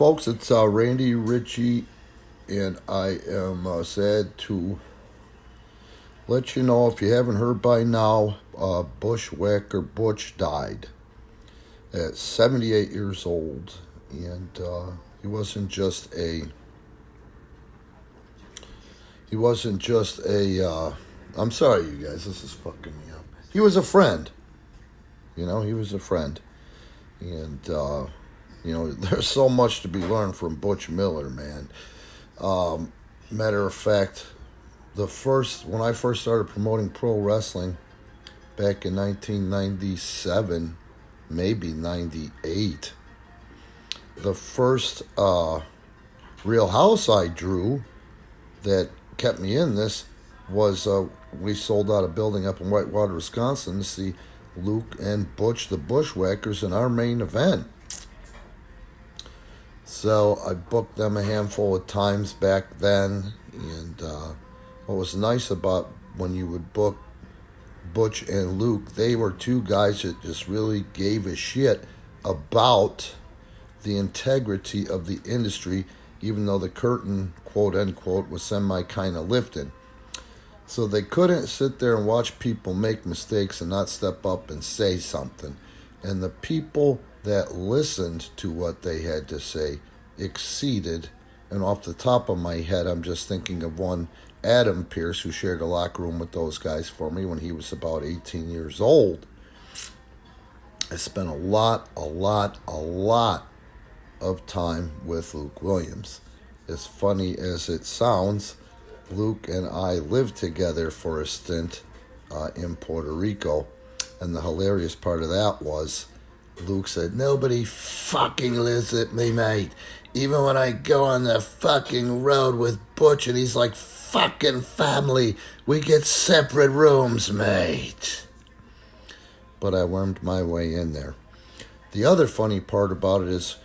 Folks, it's Randy Ritchie, and I am sad to let you know, if you haven't heard by now, Bushwacker Butch died at 78 years old, and he wasn't just a. He wasn't just a. I'm sorry, you guys. This is fucking me up. He was a friend. He was a friend, and there's so much to be learned from Butch Miller, man. Matter of fact, when I first started promoting pro wrestling back in 1997, maybe 98, the first real house I drew that kept me in this was we sold out a building up in Whitewater, Wisconsin to see Luke and Butch the Bushwhackers in our main event. So I booked them a handful of times back then, and what was nice about when you would book Butch and Luke, they were two guys that just really gave a shit about the integrity of the industry, even though the curtain, quote unquote, was semi kind of lifted. So they couldn't sit there and watch people make mistakes and not step up and say something. And the people that listened to what they had to say exceeded. And off the top of my head, I'm just thinking of one, Adam Pierce, who shared a locker room with those guys for me when he was about 18 years old. I spent a lot of time with Luke Williams. As funny as it sounds, Luke and I lived together for a stint in Puerto Rico. And the hilarious part of that was, Luke said, "Nobody fucking lives with me, mate. Even when I go on the fucking road with Butch and he's like fucking family, we get separate rooms, mate." But I wormed my way in there. The other funny part about it is,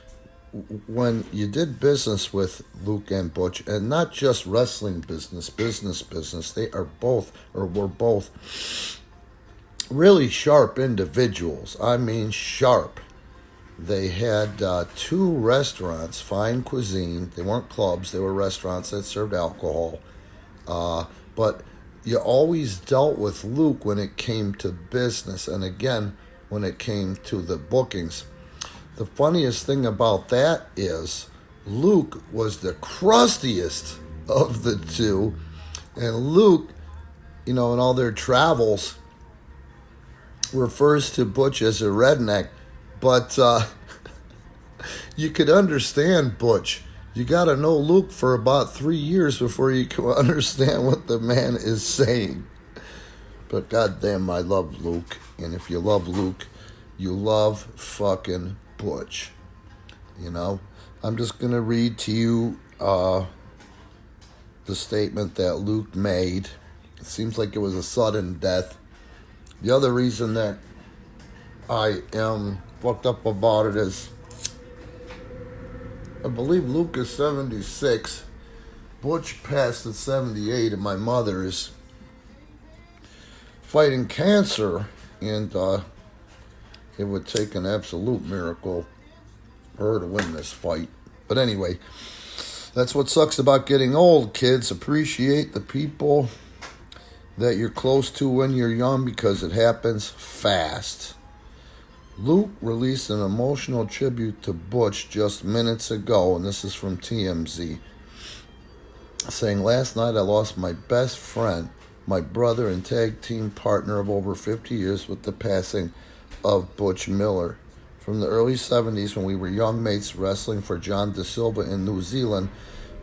when you did business with Luke and Butch, and not just wrestling business, they were both really sharp individuals. I mean, sharp. They had two restaurants, fine cuisine. They weren't clubs, they were restaurants that served alcohol. But you always dealt with Luke when it came to business, and again, when it came to the bookings. The funniest thing about that is Luke was the crustiest of the two, and Luke, in all their travels, refers to Butch as a redneck, but you could understand Butch. You got to know Luke for about 3 years before you can understand what the man is saying. But goddamn, I love Luke, and if you love Luke, you love fucking Butch. I'm just going to read to you the statement that Luke made. It seems like it was a sudden death. The other reason that I am fucked up about it is, I believe Luke is 76. Butch passed at 78, and my mother is fighting cancer, and it would take an absolute miracle for her to win this fight. But anyway, that's what sucks about getting old, kids. Appreciate the people that you're close to when you're young, because it happens fast. Luke released an emotional tribute to Butch just minutes ago, and this is from TMZ, saying, "Last night I lost my best friend, my brother and tag team partner of over 50 years with the passing of Butch Miller. From the early 70s, when we were young mates wrestling for John Da Silva in New Zealand,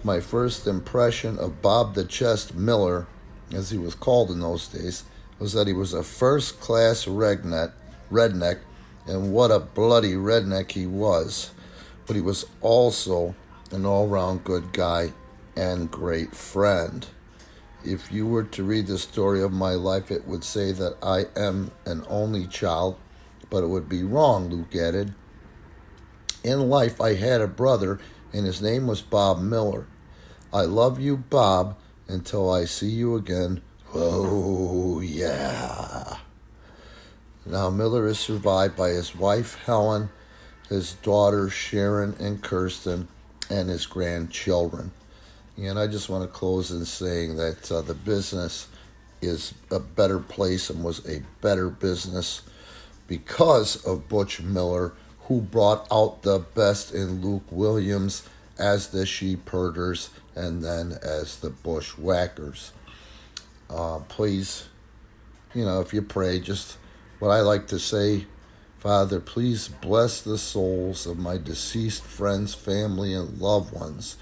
my first impression of Bob the Chest Miller, as he was called in those days, was that he was a first-class redneck, and what a bloody redneck he was. But he was also an all-round good guy and great friend. If you were to read the story of my life, it would say that I am an only child, but it would be wrong," Luke added. "In life, I had a brother, and his name was Bob Miller. I love you, Bob, until I see you again. Oh, yeah." Now, Miller is survived by his wife, Helen, his daughters, Sharon and Kirsten, and his grandchildren. And I just want to close in saying that the business is a better place and was a better business because of Butch Miller, who brought out the best in Luke Williams as the sheep herders and then as the bushwhackers. Please, if you pray, just what I like to say, Father, please bless the souls of my deceased friends, family, and loved ones.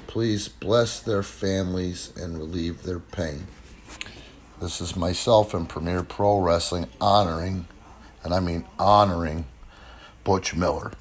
Please bless their families and relieve their pain. This is myself in Premier Pro Wrestling honoring, and I mean honoring, Butch Miller.